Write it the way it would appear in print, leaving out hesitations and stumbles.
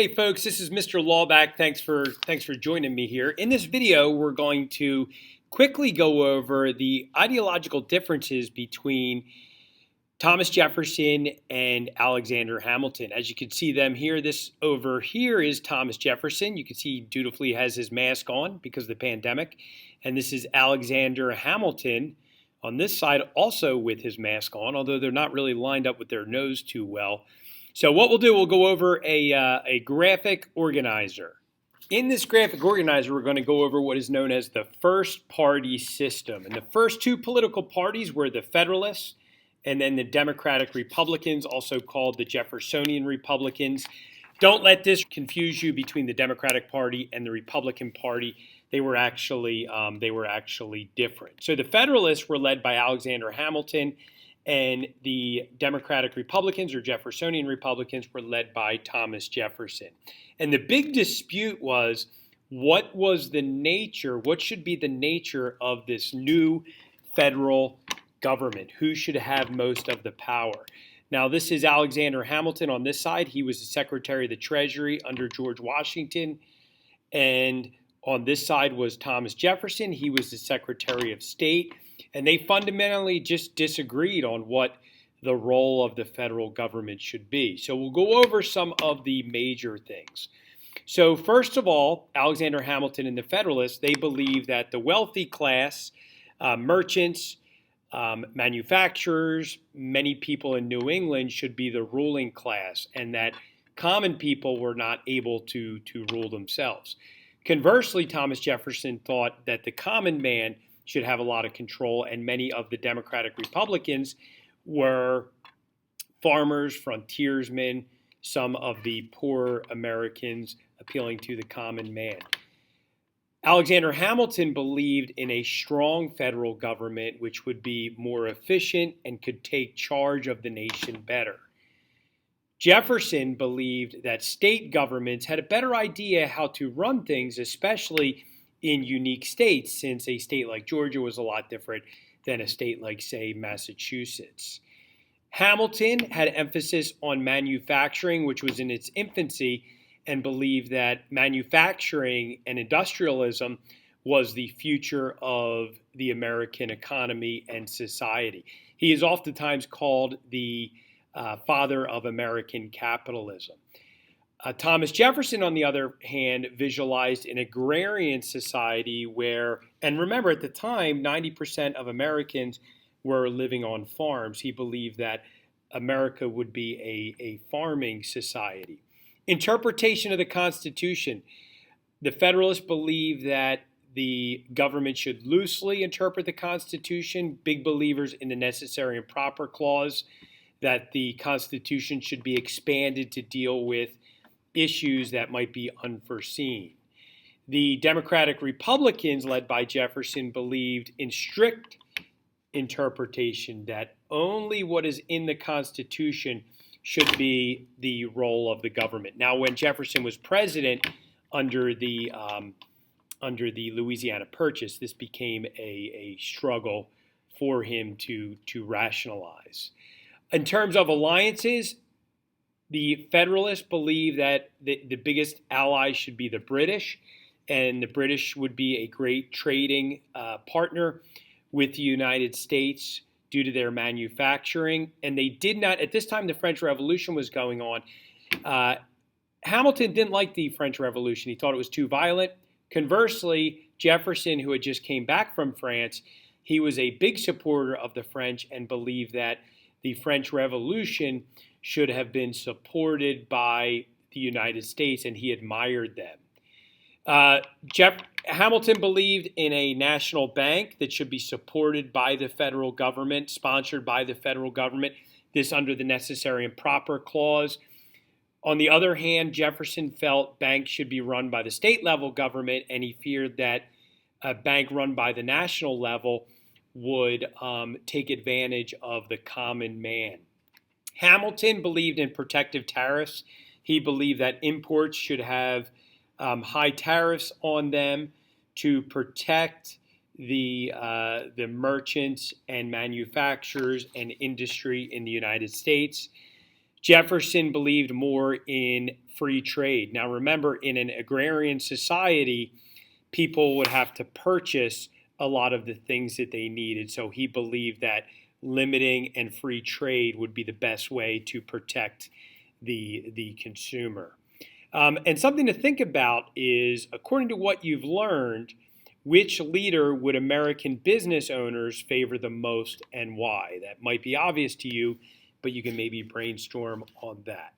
Hey folks, this is Mr. Laubach. Thanks for joining me here. In this video, we're going to quickly go over the ideological differences between Thomas Jefferson and Alexander Hamilton. As you can see them here, this over here is Thomas Jefferson. You can see he dutifully has his mask on because of the pandemic. And this is Alexander Hamilton on this side, also with his mask on, although they're not really lined up with their nose too well. So what we'll do, we'll go over a graphic organizer. In this graphic organizer, we're going to go over what is known as the first party system. And the first two political parties were the Federalists and then the Democratic Republicans, also called the Jeffersonian Republicans. Don't let this confuse you between the Democratic Party and the Republican Party. They were actually different. So the Federalists were led by Alexander Hamilton, and the Democratic Republicans or Jeffersonian Republicans were led by Thomas Jefferson. And the big dispute was, what should be the nature of this new federal government? Who should have most of the power? Now, this is Alexander Hamilton on this side. He was the Secretary of the Treasury under George Washington. And on this side was Thomas Jefferson. He was the Secretary of State. And they fundamentally just disagreed on what the role of the federal government should be. So we'll go over some of the major things. So first of all, Alexander Hamilton and the Federalists, they believed that the wealthy class, merchants, manufacturers, many people in New England should be the ruling class, and that common people were not able to rule themselves. Conversely, Thomas Jefferson thought that the common man should have a lot of control, and many of the Democratic Republicans were farmers, frontiersmen, some of the poor Americans, appealing to the common man. Alexander Hamilton believed in a strong federal government which would be more efficient and could take charge of the nation better. Jefferson believed that state governments had a better idea how to run things, especially in unique states, since a state like Georgia was a lot different than a state like, say, Massachusetts. Hamilton had emphasis on manufacturing, which was in its infancy, and believed that manufacturing and industrialism was the future of the American economy and society. He is oftentimes called the father of American capitalism. Thomas Jefferson, on the other hand, visualized an agrarian society where, and remember at the time, 90% of Americans were living on farms. He believed that America would be a farming society. Interpretation of the Constitution. The Federalists believed that the government should loosely interpret the Constitution, big believers in the necessary and proper clause, that the Constitution should be expanded to deal with issues that might be unforeseen. The Democratic Republicans, led by Jefferson, believed in strict interpretation, that only what is in the Constitution should be the role of the government. Now, when Jefferson was president under the Louisiana Purchase, this became a struggle for him to rationalize. In terms of alliances, the Federalists believe that the biggest allies should be the British, and the British would be a great trading partner with the United States due to their manufacturing. And they did not, at this time the French Revolution was going on, Hamilton didn't like the French Revolution. He thought it was too violent. Conversely, Jefferson, who had just came back from France, he was a big supporter of the French and believed that the French Revolution should have been supported by the United States, and he admired them. Hamilton believed in a national bank that should be supported by the federal government, sponsored by the federal government, this under the necessary and proper clause. On the other hand, Jefferson felt banks should be run by the state level government, and he feared that a bank run by the national level would take advantage of the common man. Hamilton believed in protective tariffs. He believed that imports should have high tariffs on them to protect the merchants and manufacturers and industry in the United States. Jefferson believed more in free trade. Now remember, in an agrarian society, people would have to purchase a lot of the things that they needed. So he believed that limiting and free trade would be the best way to protect the consumer. And something to think about is, according to what you've learned, which leader would American business owners favor the most and why? That might be obvious to you, but you can maybe brainstorm on that.